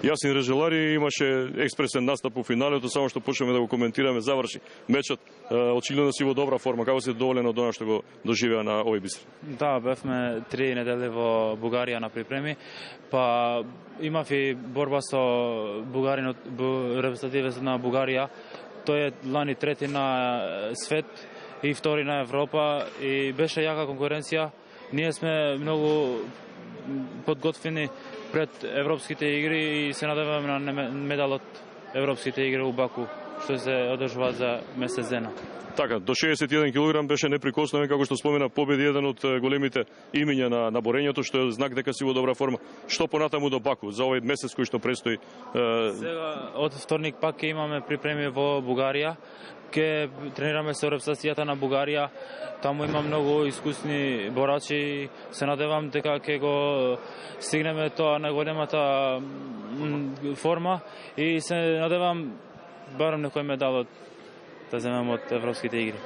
Јасин Режелари имаше експресен настап у финалето, само што почнеме да го коментираме, заврши мечот. Очигледно си во добра форма, како си доволен од она што го доживеа на овој бисер? Да, бевме 3 недели во Бугарија на припреми, па имав и борба со бугаринот, репрезентативец на Бугарија. Тој е лани трети на свет и втори на Европа и беше јака конкуренција. Ние сме многу подготвени пред европските игри и се надеваме на медалот европските игри у Баку, што се одржуваат за месец дена. Така, до 61 кг беше неприкосновен, како што спомена, победи еден од големите имиња на борењето, што е знак дека си во добра форма. Што понатаму до Баку за овој месец кој што предстои? Сега од вторник пак ќе имаме припреми во Бугарија. Ке тренираме со репрезентацијата на Бугарија. Таму има многу искусни борачи. Се надевам дека ќе го стигнеме тоа најголемата форма и се надевам барем некој медал да земеме од европските игри.